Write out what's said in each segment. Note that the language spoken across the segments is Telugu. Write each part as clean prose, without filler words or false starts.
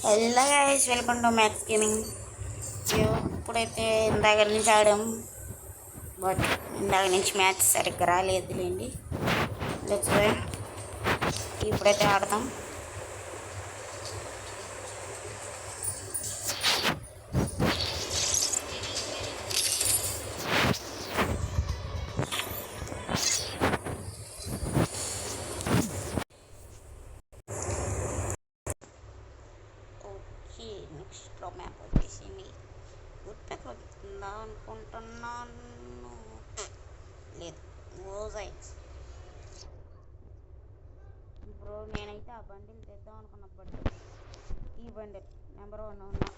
Hello guys, welcome to maths gaming. ఇప్పుడైతే ఇందాక నుంచి ఆడాం, బట్ ఇందాక నుంచి మ్యాథ్స్ సరిగ్గా రాలేదులేండి. ఇప్పుడైతే ఆడదాం. ఓకే, నెక్స్ట్ మ్యాప్ వచ్చేసి గుడ్ మ్యాప్ వస్తుందా అనుకుంటున్నాను. లేదు, మోజైక్స్. బ్రో, నేనైతే ఆ బండిల్ తెద్దాం అనుకున్నా, బట్ ఈ బండిల్ నెంబర్ 1 ఉన్నా,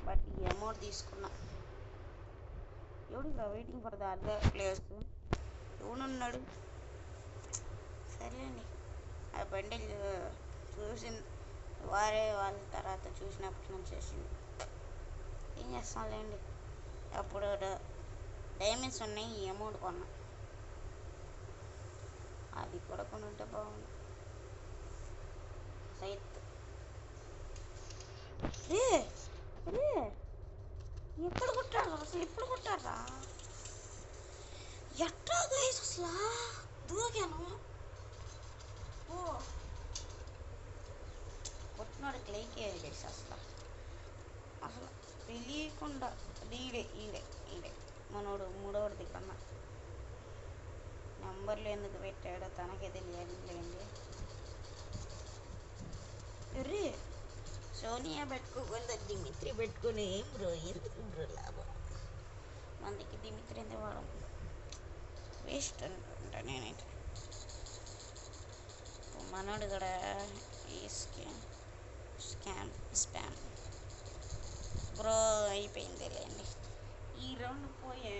బట్ ఈ అమౌంట్ తీసుకున్నా. ఎవడు waiting for the other players? ఎవడున్నాడు? సరేలేండి, ఆ బండిల్ చూసి వారే వాళ్ళ తర్వాత చూసినప్పటి నుంచి చేసింది. ఏం చేస్తాంలేండి. అప్పుడు డైమండ్స్ ఉన్నాయి, ఈ అమౌంట్ కొన్నా. అది కూడా కొని ఉంటే బాగుంది. సైత్ రే రే ఎప్పుడు కొట్టారా అసలు? ఎప్పుడు కొట్టారా? ఎట్టా గైస్ అసలు దూకాను. ఓ కొట్టినాడు లైక్ అయ్యేది గైస్. అసలు తెలియకుండా ఈడే ఈడే ఈడే మనోడు మూడోడు దిగన్నా. నెంబర్లు ఎందుకు పెట్టాడో తనకే తెలియాలండి. రే సోనియా పెట్టుకోకుండా దిమిత్రి పెట్టుకుని ఏం బ్రో, ఎందుకు బ్రో లాభం? మందికి దిమిత్రి ఎందుకు వాడడం వేస్ట్ అనుకుంటా నేనైతే. మనోడు కూడా ఈ స్పామ్ బ్రో అయిపోయింది లేండి. ఈ రౌండ్ పోయే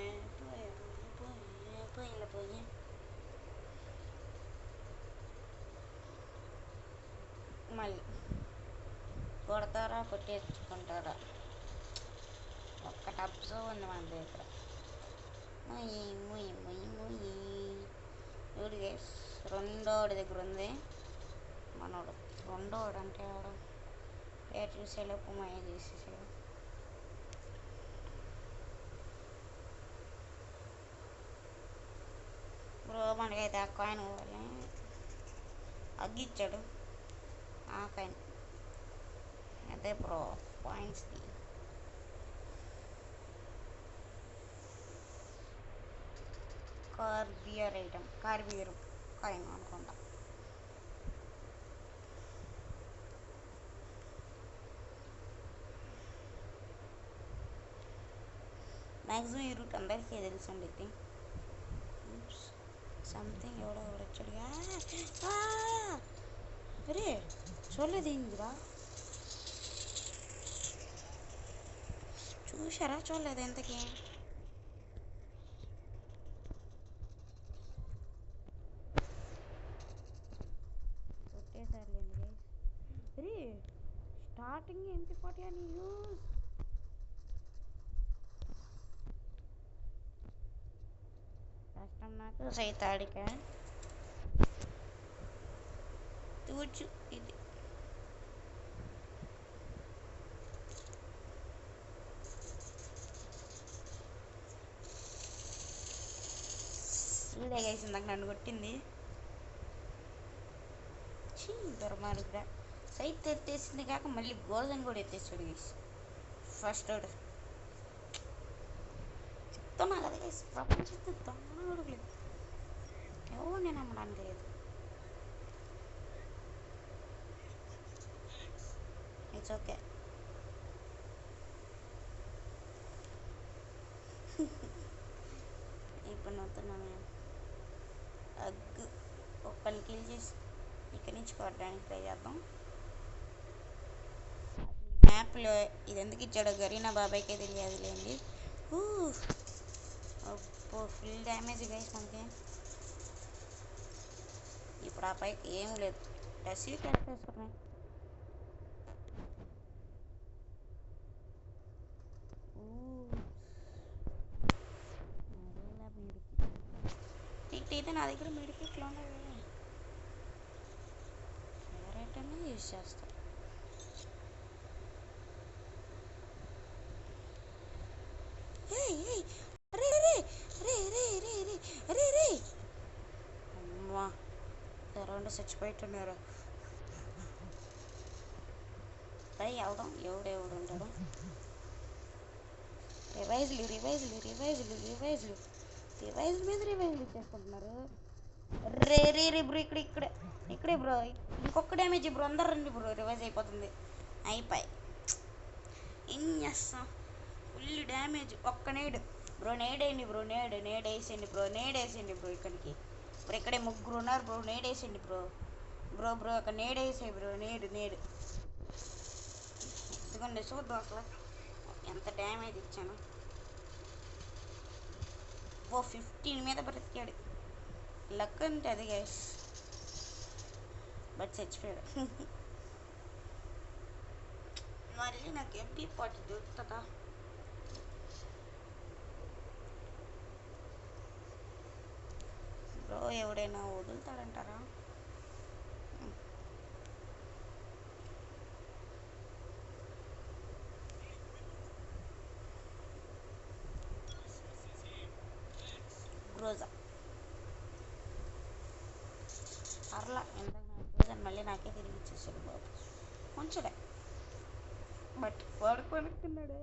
మళ్ళీ కొడతారా కొట్టేసుకుంటారా? ఒక్కటి అబ్జర్వ్ ఉంది మన దగ్గర. ముయ్యి ముయ్యి ముయ్యి ముయ్యి ఎవడు గేస్ రెండోడి దగ్గర ఉంది మనోడు. రెండోడు అంటే ఆడు పేరు చూసేలోపు మయ్య చేసేసాడు. బ్రో మనకైతే ఆ కాయిన్ కావాలి. అగ్గిచ్చాడు ఆ కాయిన్. అదే బ్రో పాయింట్స్ది. కార్బియర్ ఐటమ్, కార్బియర్ కాయిన్ అనుకుంటా. మ్యాక్సిమం ఈ రూట్ అందరికీ తెలుసు అండి. సంథింగ్ ఎవడో వచ్చాడుగా. అరే చూడలేదు ఏందిరా? చూసారా? చూడలేదు ఎంతకీ. కొట్టేసారులేండి గైస్. అరే స్టార్టింగ్ MP40 అని యూస్. కష్టం నాకు సైతాడిక తూచు ఇది. వీడే గైస్ ఇందాక నన్ను కొట్టింది. చీ దుర్మార్గుడా. సైట్ ఎత్తేసింది కాక మళ్ళీ గోల్డెన్ కూడా ఎత్తేసాడు గైస్. ఫస్ట్ వాడు చెప్తున్నా కదా గైస్, ప్రపంచంతో దొంగడు లేదు. ఎవరు నేను నమ్మడానికి లేదు. It's okay. ఇప్పుడు నవ్వుతున్నాను. అగ్గు ఒక్కని కిల్ చేసి ఇక్కడి నుంచి కొట్టడానికి ట్రై చేద్దాం. మ్యాప్లో ఇది ఎందుకు ఇచ్చాడో గరీనా బాబాయ్కే తెలియదులేండి. అబ్బో ఫుల్ డ్యామేజ్ గైస్ మనకి. ఇప్పుడు ఆ పైకి ఏం లేదు. టెస్సీ క్యారెక్టర్ వేసుకున్నాయి. అయితే నా దగ్గర మెడికిట్లు ఉన్నాయి. ఎవరైనా యూజ్ చేస్తా. చచ్చిపోయిట్టున్నారు. పై వెళ్దాం, ఎవడెవడు ఉంటాడు. రివైజ్లు రివైజ్ మీద రివైజ్లు చేసుకుంటున్నారు. రే రే రే బ్రో, ఇక్కడే బ్రో. ఇంకొక డ్యామేజ్ బ్రో, అందరు రండి బ్రో, రివైజ్ అయిపోతుంది. అయిపోయి ఏం చేస్తాం, ఫుల్ డ్యామేజ్. ఒక్క నేడు బ్రో, నేడేయండి బ్రో, నేడేసేయండి బ్రో ఇక్కడికి బ్రో. ఇక్కడే ముగ్గురు ఉన్నారు బ్రో, నేడేసేయండి బ్రో. బ్రో అక్కడ నేడేసాయి బ్రో, నేడు ఇదిగోండి. చూద్దాం అసలు ఎంత డ్యామేజ్ ఇచ్చాను. 15 మీద బ్రతికాడు. లక్ అంటే అది గైస్, బట్ చచ్చిపోయాడు. మళ్ళీ నాకు ఎంపీ పార్టీ దొరుకుతుందా? బ్రో ఎవడైనా వదులుతాడంటారా? రోజా అర్లా ఎంత మళ్ళీ నాకే తిరిగి ఇచ్చేసాడు బాబు. మంచిడే, బట్ వాడు కొనుక్కున్నాడే.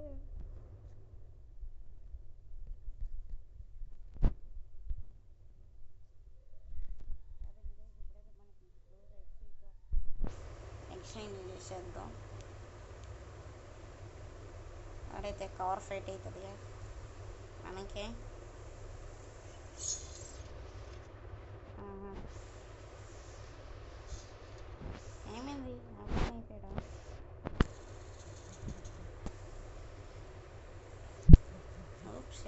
ఎక్స్చేంజ్ చేసేద్దాం. ఆడైతే కవర్ ఫైట్ అవుతుంది మనకి. ఏమైంది అయిపోయాడా?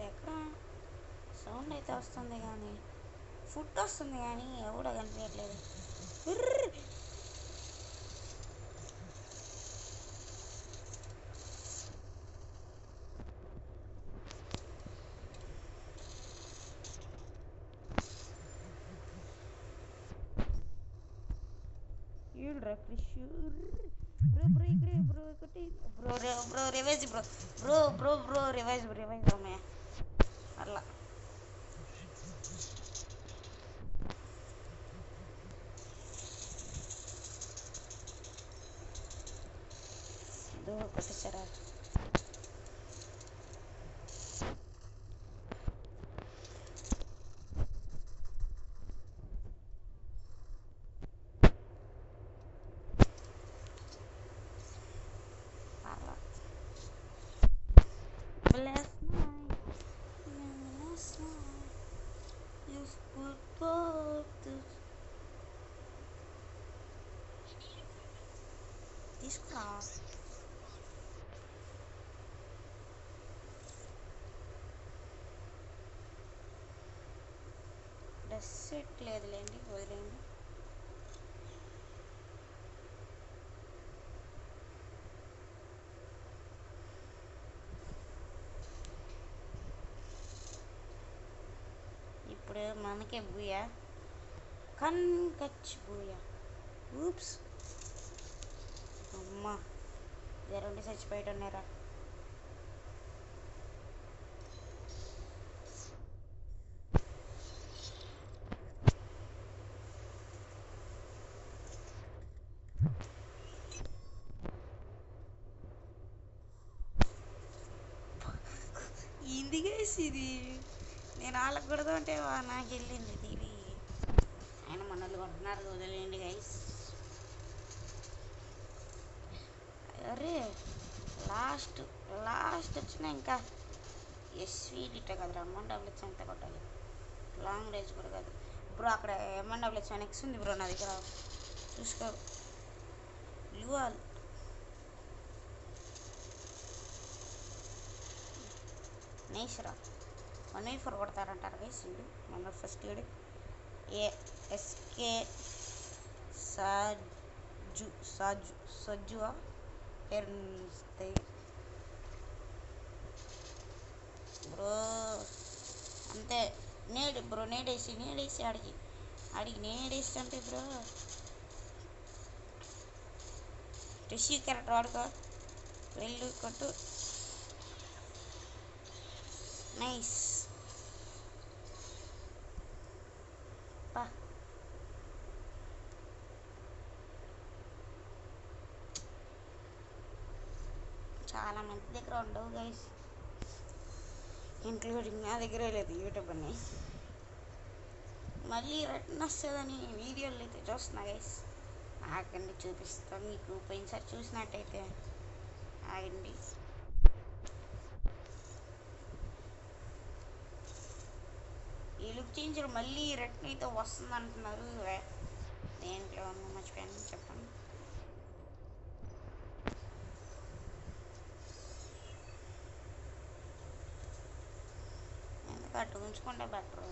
ఎక్కడ సౌండ్ అయితే వస్తుంది కానీ, ఫుడ్ వస్తుంది కానీ ఎవడో కనిపించట్లేదు. రివైజ్ అమ్మయ్య అట్లా. కొట్టేసారా? తీసుకురా. డ్రెస్ సెట్ లేదులేండి, వదిలేండి. ఇప్పుడు మనకే బూయా, కచ్ బూయా. ఊప్స్, అమ్మా జరండి చచ్చిపోయేటన్నారా? ఇంది గైస్ ఇది, నేను వాళ్ళకి కొడతా ఉంటే నాకు వెళ్ళింది తీరి. ఆయన మనల్ని కొంటున్నారు, వదిలేయండి గైస్. అరే లాస్ట్ వచ్చిన ఇంకా ఎస్వీడిట కదరా, MWH అంతా కొట్టాలి. లాంగ్ రేంజ్ కూడా కాదు బ్రో. అక్కడ MWH నెక్స్ట్ ఉంది బ్రో నా దగ్గర, చూసుకో. లువాల్ నేషరా 1v4 కొడతారంటారు గైస్. మన ఫస్ట్ వీడు ఎస్కే సజ్జువా బ్రో. అంతే నేడు బ్రో, నేడేసి ఆడికి నేడేసి అంటే బ్రో. రిషి క్యారెక్టర్ వాడుకో, వెళ్ళు కొట్టు. నైస్ పా. చాలా మంది దగ్గర ఉండవు గైస్, ఇంక్లూడింగ్ నా దగ్గరే లేదు యూట్యూబ్ అని. మళ్ళీ రిటర్న్ వస్తుందని వీడియోలు అయితే చూస్తున్నా గైస్. ఆగండి చూపిస్తాం మీకు, పోయినసారి చూసినట్టయితే. ఆగండి. ఈ లుక్ చేంజర్ మళ్ళీ రిటర్న్ అయితే వస్తుంది అంటున్నారు. దేంట్లో మర్చిపోయాను చెప్పండి. ఎందుకు అటు ఉంచుకుంటే బెటర్.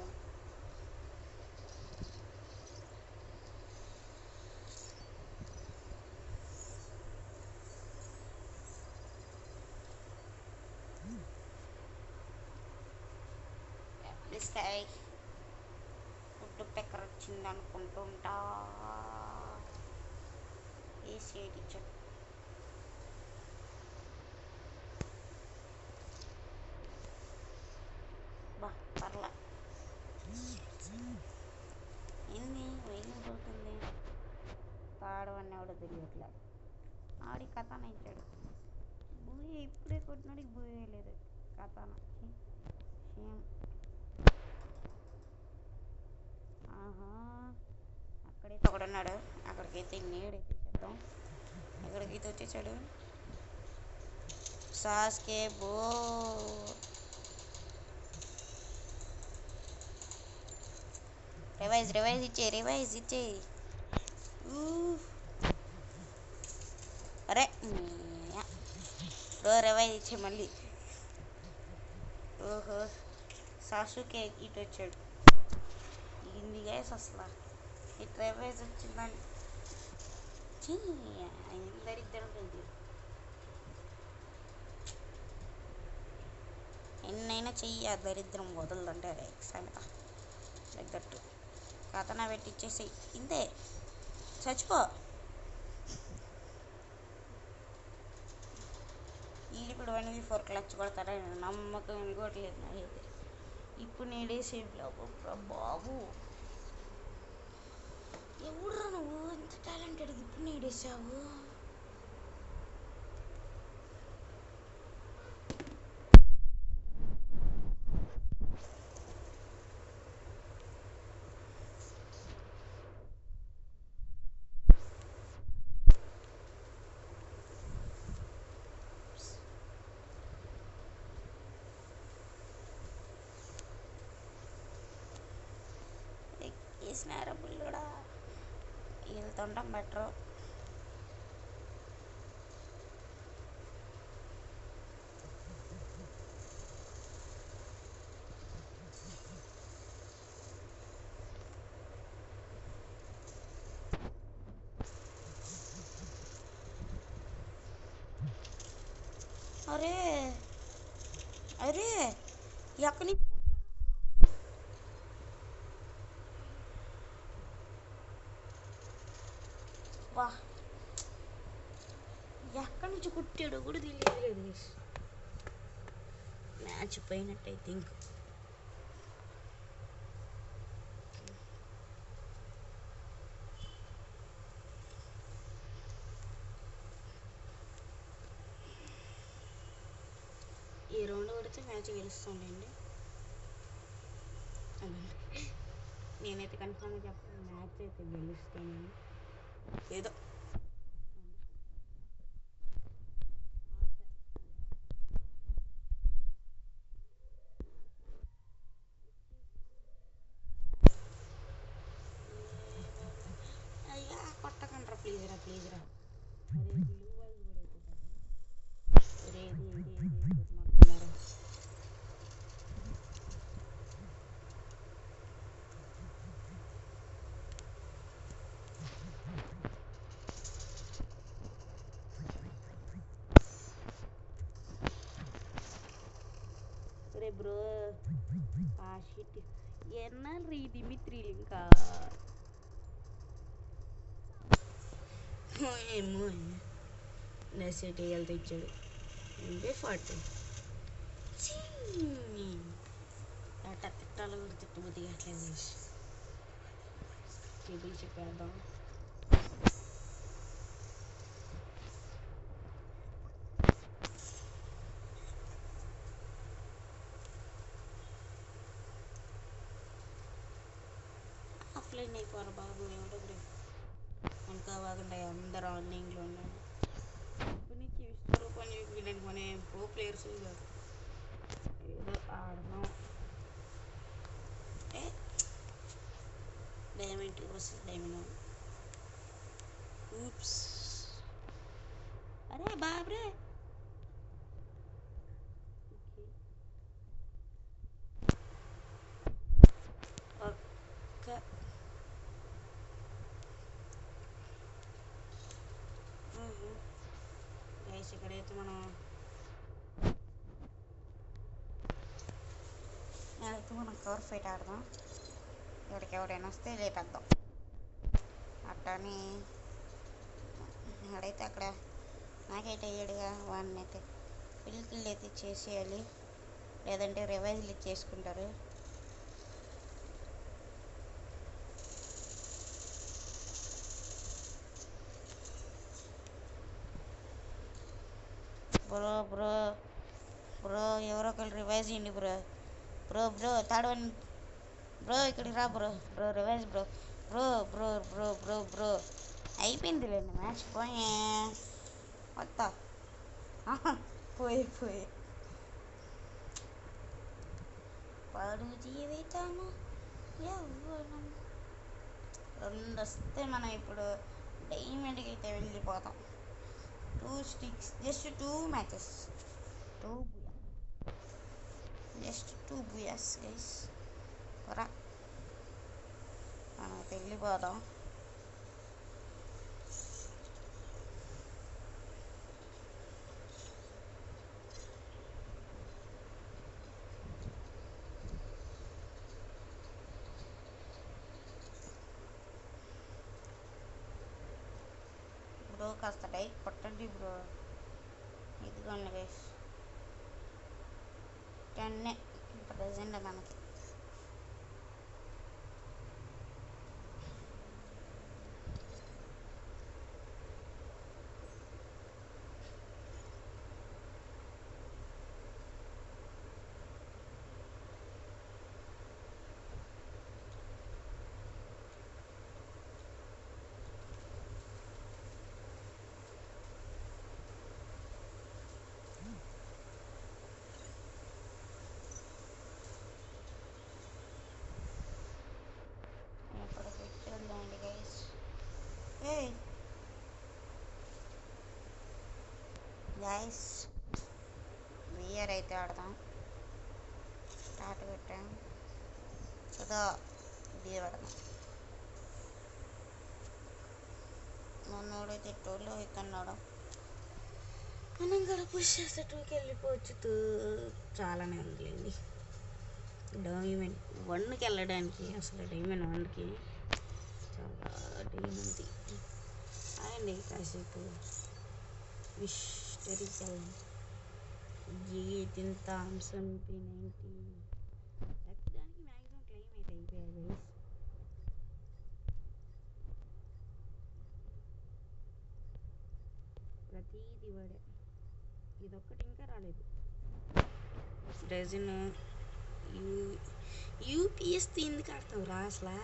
స్కై ఫుడ్ పెక్కర్ వచ్చింది అనుకుంటుంటా. ఏసీ టీచర్ బా పర్లా. ఏంది వెయిలింగ్ పోతుంది, తాడవన్నీ కూడా తెలియట్లే. ఆడి కథన ఇచ్చాడు బూయ, ఇప్పుడే కొట్టినాడికి బూయ లేదు కథన. సేమ్. ఆహా, అక్కడైతే ఒకడున్నాడు, అక్కడికైతే నేడైతే చేద్దాం. ఎక్కడికైతే వచ్చేసాడు సాస్కే బో. రివైజ్ ఇచ్చే. అరే రివైజ్ ఇచ్చే మళ్ళీ. ఓహో, సాసుకే ఇటు వచ్చాడు. ఇంది గైస్ అసలు ఈ రివైజ్ వచ్చిందని దరిద్దరం లేదు. ఎన్నైనా చెయ్యి, ఆ దరిద్రం వదలదంటే ఎక్సలెంట్ తగ్గట్టు కథన పెట్టిచ్చేసి ఇంతే, చచ్చిపో. వీళ్ళు ఇప్పుడు 1v4 క్లచ్ కొడతారని నమ్మకం ఇంకోట్లేదు నాకైతే. ఇప్పుడు నేడేసే బాబు, ఎవడురా నువ్వు ఎంత టాలెంటెడ్, ఇప్పుడు నేడేసావు. వేసినారా బుల్లుడా, వెళ్తుంటాం బెటరు. అరే అరే ఎక్కడి వా, ఎక్కడి నుంచి కుట్టాడు కూడా తెలియలేదు. మ్యాచ్ పోయినట్టు ఐ థింక్. ఈ రౌండ్ కొడితే మ్యాచ్ గెలుస్తుండండి. నేనైతే కన్ఫామ్గా చెప్పాను, మ్యాచ్ అయితే గెలుస్తాను ఏదో. అయ్యా కొట్టకండ్రా ప్లీజ్రా. బ్రో ఆ షిట్ ఎన్నరీ దిమిత్రి ఇంకా ఏమో నెసెట్ వెళ్తే ఇచ్చాడు. ఇంకే 40 అట్ట తిట్టాలి కూడా తిట్టబుద్ధి అట్లేదు. టేబుల్ చెప్పేద్దాం. జాయిన్ అయిపోవాలి బాబు ఎవడొకడు మనకు కావాకుండా అందరూ రన్నింగ్లో ఉన్నాడు. ఇప్పటి నుంచి విశ్వరూపం చూపించడానికి మనం ప్రో ప్లేయర్స్ కాదు, ఏదో ఆడదాం. Diamond versus diamond. ఊప్స్, అరే బాబ్రే. ఒక్క గైస్ ఇక్కడైతే మనం కవర్ ఫైట్ ఆడదాం. ఎవరికెవరైనా వస్తే లేపేద్దాం అట్టని. ఆడైతే అక్కడ నాకైతే అయ్యాడుగా, వాడిని అయితే పిల్లికిళ్ళు అయితే చేసేయాలి, లేదంటే రివైజ్లు ఇచ్చేసుకుంటారు. బ్రో బ్రో బ్రో ఎవరో ఒకరు రివైజ్ ఇవ్వండి bro. Bro bro third one bro, ఇక్కడికి రా bro. Bro revive bro. Bro bro bro bro bro అయిపోయిందిలేండి మ్యాచ్. పోయే వస్తా పోయి పడు జీవితము యవ్వనం. 2 వస్తే మనం ఇప్పుడు డైమండ్కి అయితే వెళ్ళిపోతాం. 2 sticks, just 2 matches, 2 just 2 booyahs guys. రా మనం వెళ్ళిపోదాం. బ్రో కాస్త లైక్ కొట్టండి బ్రో. ఇదిగోండి గైస్ 10 ప్రజెంట్ మనకి. గైస్ వియర్ అయితే ఆడదాం. స్టార్ట్ పెట్టాం కదా, బియర్ ఆడదాం. నన్నోడైతే టోల్లో అవుతున్నాడు. మనం కూడా పుష్ చేస్తే 2కి వెళ్ళిపోవచ్చు. చాలానే ఉందిలేండి. డైమండ్ 1కి వెళ్ళడానికి అసలు డైమండ్ 1కి చాలా టైం ఉంది. అండి కాసేపు హిస్టరికల్ జీవితం థామ్సన్ P90 ఎక్కడానికి మ్యాక్సిమం క్లెయిమ్ అయితే అయిపోయాయి గైస్. ప్రతీది వాడే, ఇదొక్కటి ఇంకా రాలేదు. డజన్ యూపీఎస్ ఎందుకు ఆడతావు రా అసలు?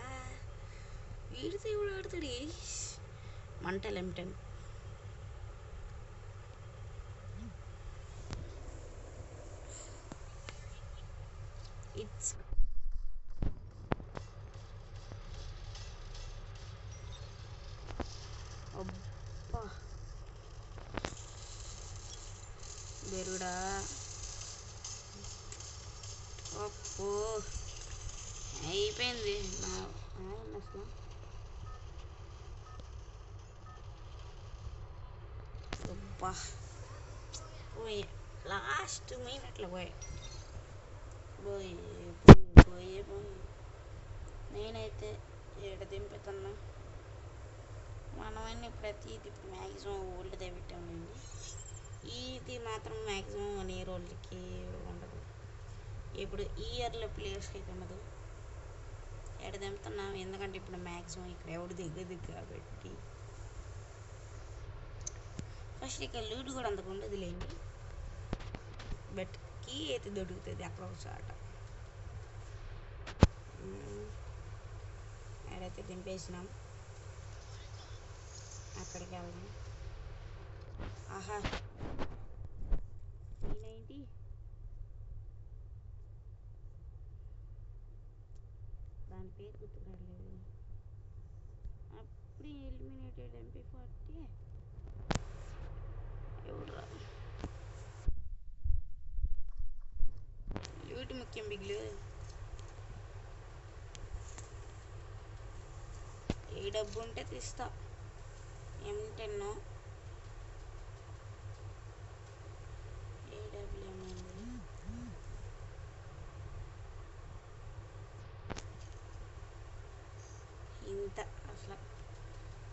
వీడితో ఎవడు ఆడతాడు? మంటల్ M10 ఇట్స్ అబ్బా బెరుడా. అప్పు అయిపోయింది నా అసలు. అబ్బా పోయి లాస్ట్ మినిట్లో పోయి నేనైతే ఏడ దింపుతున్నా. మనమన్నీ ప్రతిది మ్యాక్సిమం ఓల్డ్దే పెట్టామండి. ఇది మాత్రం మ్యాక్సిమం 1 year ఓల్డ్కి ఉండదు. ఇప్పుడు ఈ ఇయర్లో ప్లేయర్స్కి అయితే ఉండదు. ఏడ దింపుతున్నాం ఎందుకంటే ఇప్పుడు మ్యాక్సిమం ఇక్కడ ఎవడు దిగ్గదు కాబట్టి. ఫస్ట్ ఇక్కడ లూట్ కూడా అంతకు ఉండదు లేండి, బట్ కీ అయితే దొరుకుతుంది అక్కడ ఒక చోట. అయితే దింపేసినాం. అక్కడికి వెళ్దాం. ఆహా P90 దాని పేరు గుర్తురాలేదు. అప్పుడే ఎలిమినేటెడ్ MP40 ఎవడురా లూటి ముఖ్యం బిగ్లు. ఏ డబ్బు ఉంటే తీస్తా. M10 AWM ఉంది. ఇంత అసలు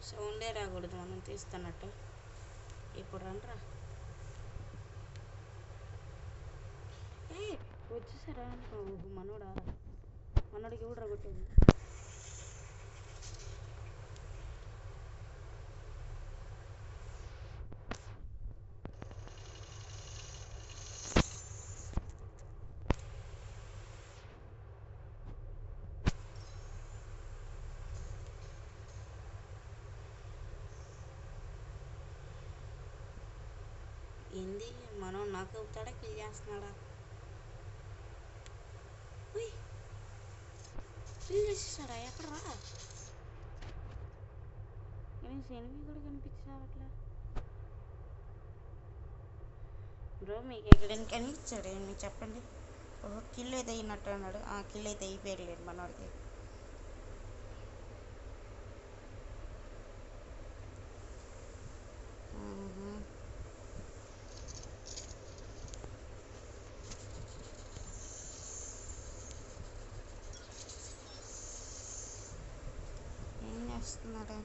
సౌండే రాకూడదు మనం తీస్తున్నట్టు. ఇప్పుడు రండ్రా. వచ్చేసారా మనోడికి కూడా కొట్టేది. ఏంది మనం నాకు అవుతాడా కిల్ చేస్తున్నాడా? కిల్ చేసేసాడా? ఎక్కడ రా ఎనిమిది కూడా కనిపించా అట్లా. బ్రో మీకు ఎక్కడైనా కనిపించాడు మీకు చెప్పండి. ఓహో కిల్ అయితే అయినట్టు అన్నాడు. కిల్ అయితే అయిపోయలేదు మనవాడికి. ఏం చేస్తున్నాడు?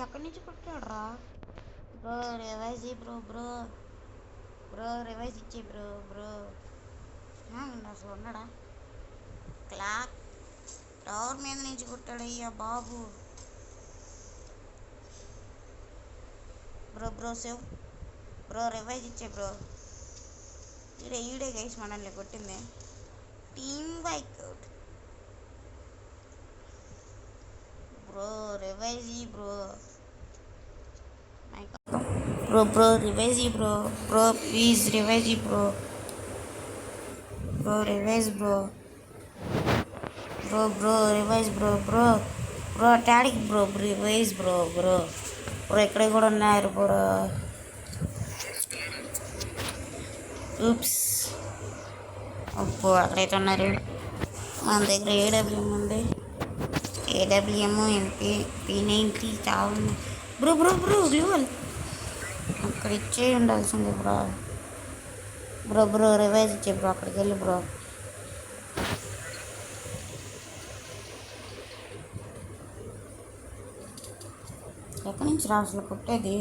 ఎక్కడి నుంచి కొట్టాడు రా? బ్రో రివైజ్ బ్రో రివైజ్ ఇచ్చే బ్రో అసలు ఉన్నాడా? క్లాక్ టవర్ మీద నుంచి కొట్టాడయ్యా బాబు. బ్రో సేవ్ బ్రో రివైజ్ ఇచ్చే బ్రో. ఈడే గైస్ మనల్ని కొట్టింది. Team wipeout bro revive bro. Bro revive bro please revive bro revive bro revive bro టాడిక్ బ్రో రివైజ్ బ్రో ఇక్కడ కూడా ఉన్నారు బ్రో. ఊప్స్ అబ్బో అక్కడైతే ఉన్నారు. మన దగ్గర AWM ఉంది. AWM MP P90 చాలా ఉన్నాయి. బ్రో గ్లూవల్ అక్కడ ఇచ్చే ఉండాల్సింది బ్రో రివైజ్ ఇచ్చే బ్రో. అక్కడికి వెళ్ళి బ్రో. ఎక్కడి నుంచి రా అసలు కొట్టేది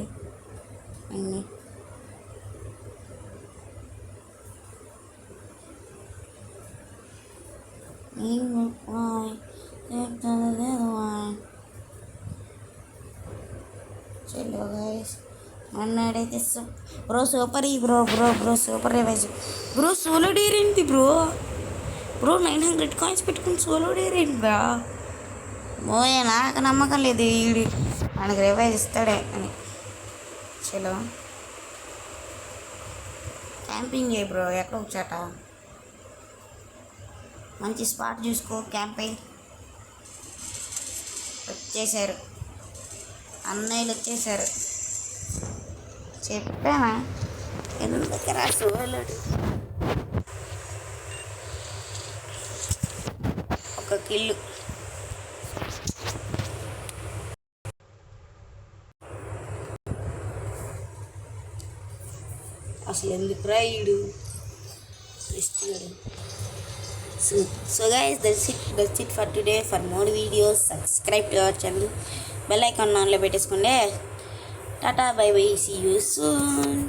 అన్నీ? చలో గైస్ అన్నాడైతే bro super bro super revive bro. Solo dare ఏంటి బ్రో 900 కాయిన్స్ పెట్టుకుని సోలో డేర్ ఏంటి బ్రా? మోయే నాకు నమ్మకం లేదు వీడి మనకి రివైజ్ ఇస్తాడే అని. చలో క్యాంపింగ్ చేయి బ్రో. ఎక్కడ వచ్చాట మంచి స్పాట్ చూసుకో. క్యాంపింగ్ వచ్చేసారు అన్నయ్యలు వచ్చేసారు. చెప్పానా ఎందుకు రా సోలోడు? ఒక కిల్లు అసలు ఎందుకు Rayudu so guys that's it for today. For more videos subscribe to our channel, bell icon ఆన్లో పెట్టేసుకోండి. Tata bye bye, see you soon.